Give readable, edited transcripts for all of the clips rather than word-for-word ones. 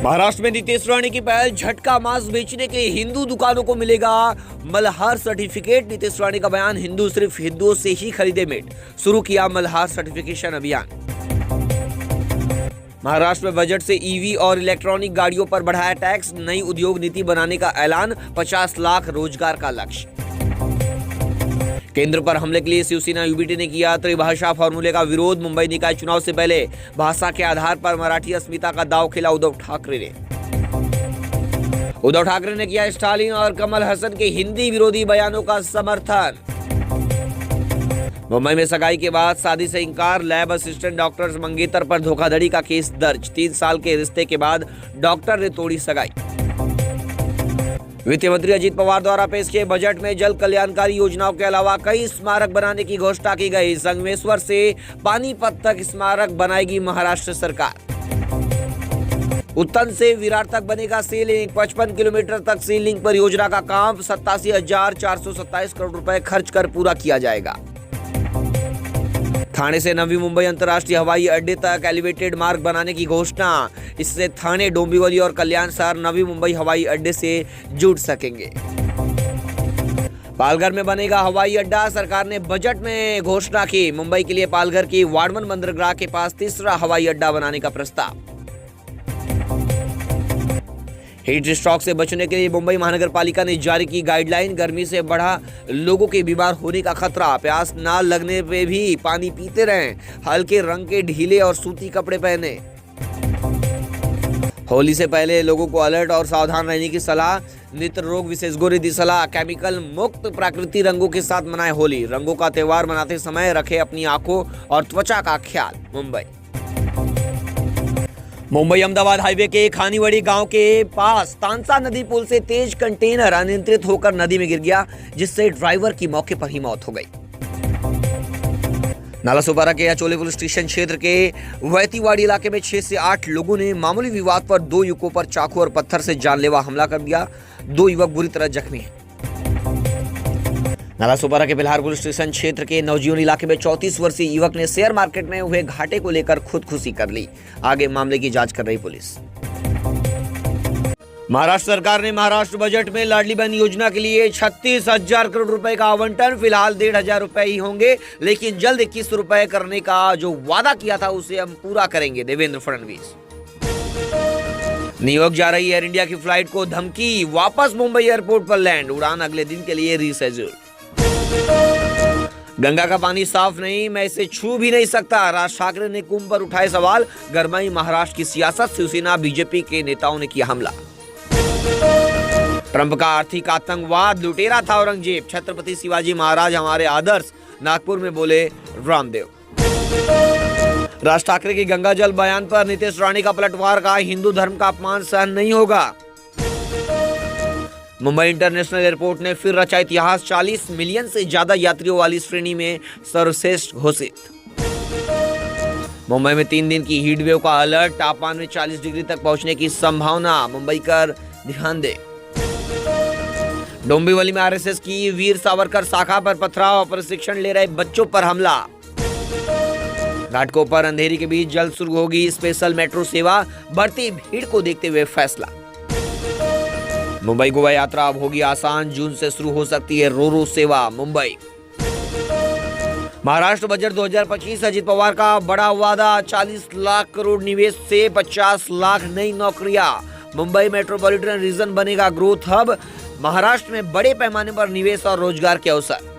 महाराष्ट्र में नीतीश राणे की पहल, झटका मांस बेचने के हिंदू दुकानों को मिलेगा मल्हार सर्टिफिकेट। नीतीश राणे का बयान, हिंदू सिर्फ हिंदुओं से ही खरीदे मीट। शुरू किया मल्हार सर्टिफिकेशन अभियान। महाराष्ट्र में बजट से ईवी और इलेक्ट्रॉनिक गाड़ियों पर बढ़ाया टैक्स। नई उद्योग नीति बनाने का ऐलान। 50 लाख रोजगार का लक्ष्य। केंद्र पर हमले के लिए शिवसेना यूबीटी ने किया त्रिभाषा फॉर्मूले का विरोध। मुंबई निकाय चुनाव से पहले भाषा के आधार पर मराठी अस्मिता का दांव खेला उद्धव ठाकरे ने। उद्धव ठाकरे ने किया स्टालिन और कमल हसन के हिंदी विरोधी बयानों का समर्थन। मुंबई में सगाई के बाद शादी से इंकार। लैब असिस्टेंट डॉक्टर मंगेतर पर धोखाधड़ी का केस दर्ज। 3 साल के रिश्ते के बाद डॉक्टर ने तोड़ी सगाई। वित्त मंत्री अजित पवार द्वारा पेश किए बजट में जल कल्याणकारी योजनाओं के अलावा कई स्मारक बनाने की घोषणा की गई। संगमेश्वर से पानीपत तक स्मारक बनाएगी महाराष्ट्र सरकार। उत्तन से विरार तक बनेगा सी लिंक। 55 किलोमीटर तक सी लिंक परियोजना का काम 87,427 करोड़ रुपए खर्च कर पूरा किया जाएगा। थाने से नवी मुंबई अंतर्राष्ट्रीय हवाई अड्डे तक एलिवेटेड मार्ग बनाने की घोषणा। इससे थाने, डोंबिवली और कल्याण शहर नवी मुंबई हवाई अड्डे से जुड़ सकेंगे। पालघर में बनेगा हवाई अड्डा। सरकार ने बजट में घोषणा की। मुंबई के लिए पालघर की वाड़मन बंदरगाह के पास तीसरा हवाई अड्डा बनाने का प्रस्ताव। हीट स्ट्रोक से बचने के लिए मुंबई महानगर पालिका ने जारी की गाइडलाइन। गर्मी से बढ़ा लोगों के बीमार होने का खतरा। प्यास ना लगने पे भी पानी पीते रहें। हल्के रंग के ढीले और सूती कपड़े पहने। होली से पहले लोगों को अलर्ट और सावधान रहने की सलाह। नेत्र रोग विशेषज्ञों ने दी सलाह। केमिकल मुक्त प्राकृतिक रंगों के साथ मनाएं होली। रंगों का त्योहार मनाते समय रखें अपनी आंखों और त्वचा का ख्याल। मुंबई अहमदाबाद हाईवे के खानीवड़ी गांव के पास तानसा नदी पुल से तेज कंटेनर अनियंत्रित होकर नदी में गिर गया, जिससे ड्राइवर की मौके पर ही मौत हो गई। नालासोपारा के अचोले पुलिस स्टेशन क्षेत्र के वैतीवाड़ी इलाके में 6 से 8 लोगों ने मामूली विवाद पर 2 युवकों पर चाकू और पत्थर से जानलेवा हमला कर दिया। 2 युवक बुरी तरह जख्मी हैं। नालासोपारा के बिल्हार पुलिस स्टेशन क्षेत्र के नवजीवन इलाके में 34 वर्षीय युवक ने शेयर मार्केट में हुए घाटे को लेकर खुदकुशी कर ली। आगे मामले की जांच कर रही पुलिस। महाराष्ट्र सरकार ने महाराष्ट्र बजट में लाडली बहन योजना के लिए 36,000 करोड़ रुपए का आवंटन। फिलहाल 1,500 रुपए ही होंगे, लेकिन जल्द 21 रुपए करने का जो वादा किया था उसे हम पूरा करेंगे, देवेंद्र फडणवीस। न्यूयॉर्क जा रही एयर इंडिया की फ्लाइट को धमकी। वापस मुंबई एयरपोर्ट पर लैंड। उड़ान अगले दिन के लिए रीशेड्यूल। गंगा का पानी साफ नहीं, मैं इसे छू भी नहीं सकता। राज ठाकरे ने कुंभ पर उठाए सवाल। गरमाई महाराष्ट्र की सियासत। शिवसेना बीजेपी के नेताओं ने किया हमला। ट्रंप का आर्थिक आतंकवाद लुटेरा था औरंगजेब। छत्रपति शिवाजी महाराज हमारे आदर्श, नागपुर में बोले रामदेव। राज ठाकरे के गंगा जल बयान पर नीतीश राणे का पलटवार। का हिंदू धर्म का अपमान सहन नहीं होगा। मुंबई इंटरनेशनल एयरपोर्ट ने फिर रचा इतिहास। 40 मिलियन से ज्यादा यात्रियों वाली श्रेणी में सर्वश्रेष्ठ घोषित। मुंबई में 3 दिन की हीट वेव का अलर्ट। तापमान में 40 डिग्री तक पहुंचने की संभावना। मुंबई कर ध्यान दे। डोंबिवली में आरएसएस की वीर सावरकर शाखा पर पथराव। प्रशिक्षण ले रहे बच्चों पर हमला। घाटकों पर अंधेरी के बीच जल्द शुरू होगी स्पेशल मेट्रो सेवा। बढ़ती भीड़ को देखते हुए फैसला। मुंबई गोवा यात्रा अब होगी आसान। जून से शुरू हो सकती है रोरो सेवा। मुंबई। महाराष्ट्र बजट 2025। अजित पवार का बड़ा वादा। 40 लाख करोड़ निवेश से 50 लाख नई नौकरियां। मुंबई मेट्रोपॉलिटन रीजन बनेगा ग्रोथ हब। महाराष्ट्र में बड़े पैमाने पर निवेश और रोजगार के अवसर।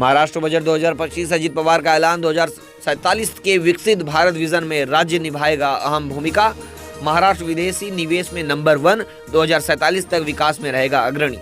महाराष्ट्र बजट 2025। अजित पवार का ऐलान। 2047 के विकसित भारत विजन में राज्य निभाएगा अहम भूमिका। महाराष्ट्र विदेशी निवेश में नंबर 1। 2047 तक विकास में रहेगा अग्रणी।